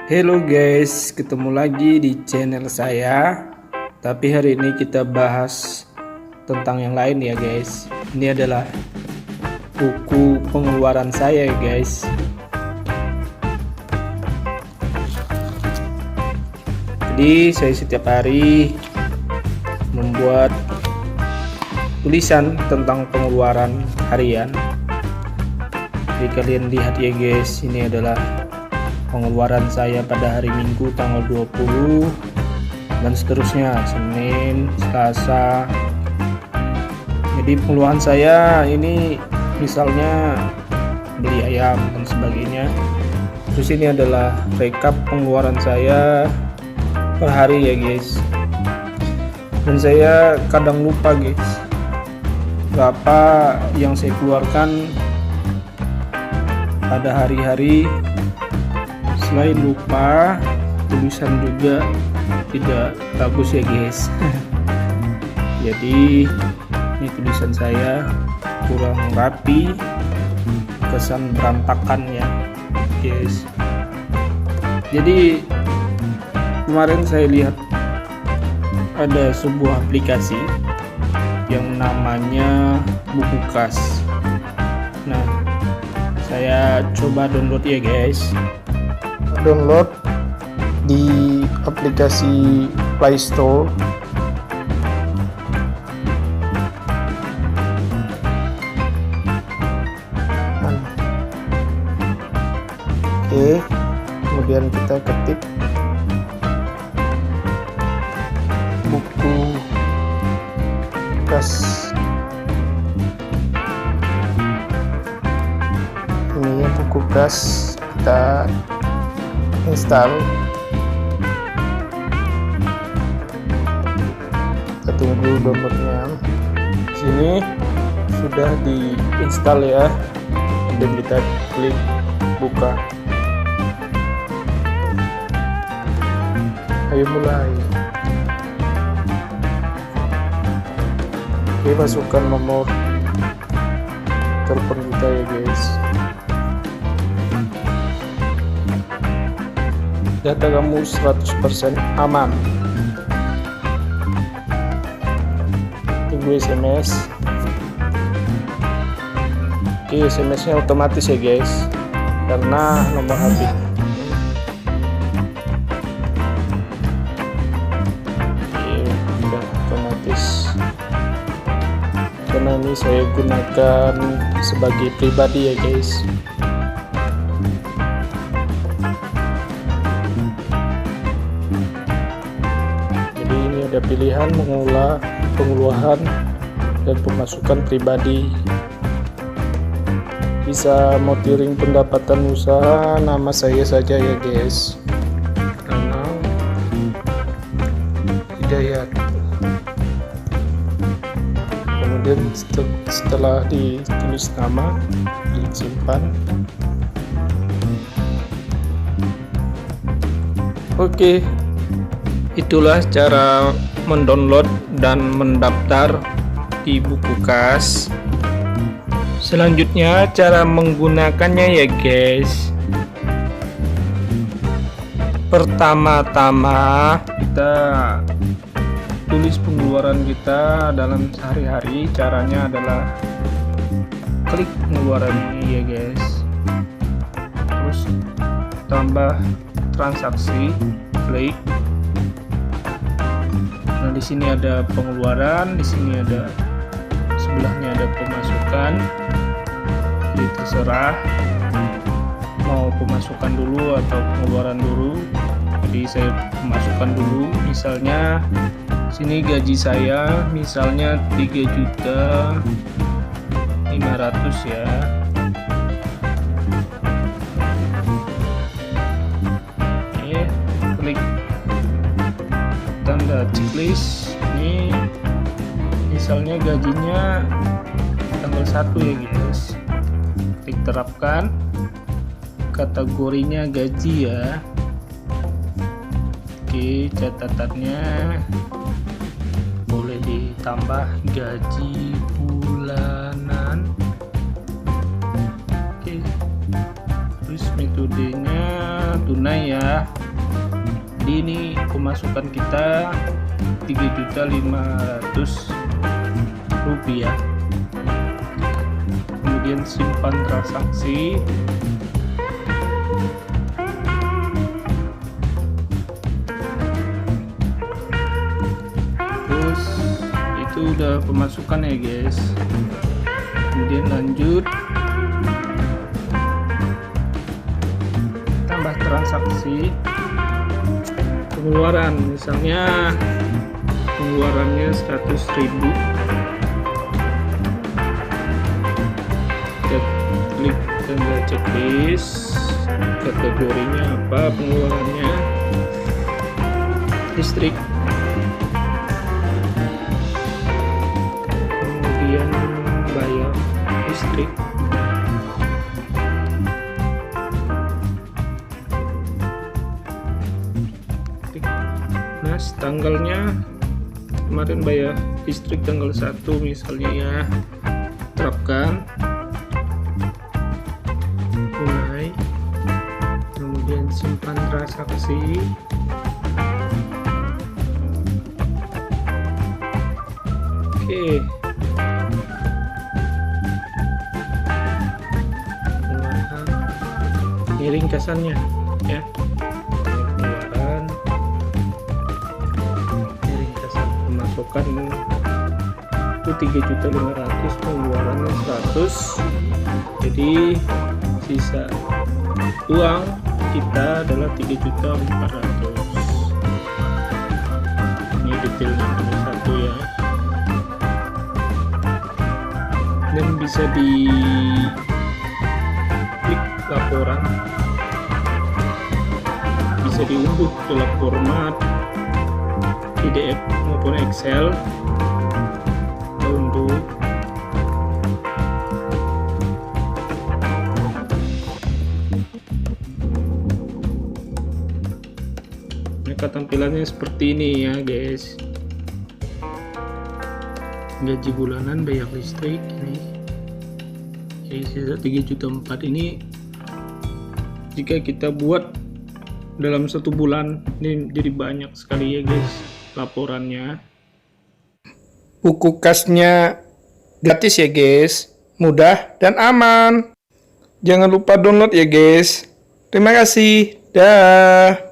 Hello guys, ketemu lagi di channel saya. Tapi hari ini kita bahas tentang yang lain ya guys. Ini adalah buku pengeluaran saya ya guys. Jadi saya setiap hari membuat tulisan tentang pengeluaran harian. Jadi kalian lihat ya guys, ini adalah pengeluaran saya pada hari Minggu tanggal 20 dan seterusnya, Senin, Selasa. Jadi pengeluaran saya ini misalnya beli ayam dan sebagainya. Terus ini adalah rekap pengeluaran saya per hari ya guys. Dan saya kadang lupa guys berapa yang saya keluarkan pada hari-hari. Selain lupa, tulisan juga tidak bagus ya guys. Jadi ini tulisan saya kurang rapi, kesan berantakan ya guys. Jadi kemarin saya lihat ada sebuah aplikasi yang namanya Bukukas. Nah, saya coba download ya guys. Download di aplikasi Play Store. Oke, kemudian kita ketik buku kas. Ini ya buku kas, kita install. Kita tunggu downloadnya. Sini sudah diinstal ya, dan kita klik buka. Ayo mulai. Oke, masukkan nomor telepon kita ya guys. Data kamu 100% aman. Tunggu SMS. Oke, SMS-nya otomatis ya guys, karena nomor HP. Oke, udah otomatis. Karena ini saya gunakan sebagai pribadi ya guys. Ada pilihan mengolah pengeluaran dan pemasukan pribadi. Bisa monitoring pendapatan usaha, nama saya saja ya guys, Renal Hidayat. Kemudian setelah ditulis nama, disimpan. Oke, itulah cara mendownload dan mendaftar di Bukukas. Selanjutnya cara menggunakannya ya guys. Pertama-tama kita tulis pengeluaran kita dalam sehari-hari. Caranya adalah klik pengeluaran ini ya guys. Terus tambah transaksi, klik. Nah, di sini ada pengeluaran, di sini ada sebelahnya ada pemasukan. Jadi terserah mau pemasukan dulu atau pengeluaran dulu. Jadi saya pemasukan dulu. Misalnya sini gaji saya misalnya 3.500.000 ya. Oke, klik tanda checklist. Ini misalnya gajinya tanggal 1 ya guys. Klik terapkan, kategorinya gaji ya. Oke, catatannya boleh ditambah gaji bulanan. Oke, terus metodenya tunai ya. Jadi ini pemasukan kita 3.500.000 rupiah. Kemudian simpan transaksi. Terus itu udah pemasukan ya guys. Kemudian lanjut, tambah transaksi. Pengeluaran, misalnya pengeluarannya 100.000, kita klik tanda checklist, kategorinya apa, pengeluarannya listrik, kemudian bayar listrik, tanggalnya kemarin bayar listrik tanggal 1 misalnya ya, terapkan tunai, kemudian simpan transaksi, oke. Ini ringkasannya ya, pemasukan itu 3.500.000, pengeluarannya 100, jadi sisa uang kita adalah 3.400.000. Ini detailnya nomor 1 ya, dan bisa di klik laporan, bisa diunduh dalam format PDF maupun Excel. Untuk maka tampilannya seperti ini ya guys. Gaji bulanan, bayar listrik ini. Jadi sisa 3.400.000 ini jika kita buat dalam 1 bulan, ini jadi banyak sekali ya guys laporannya. Buku kasnya gratis ya guys, mudah dan aman. Jangan lupa download ya guys. Terima kasih. Dah.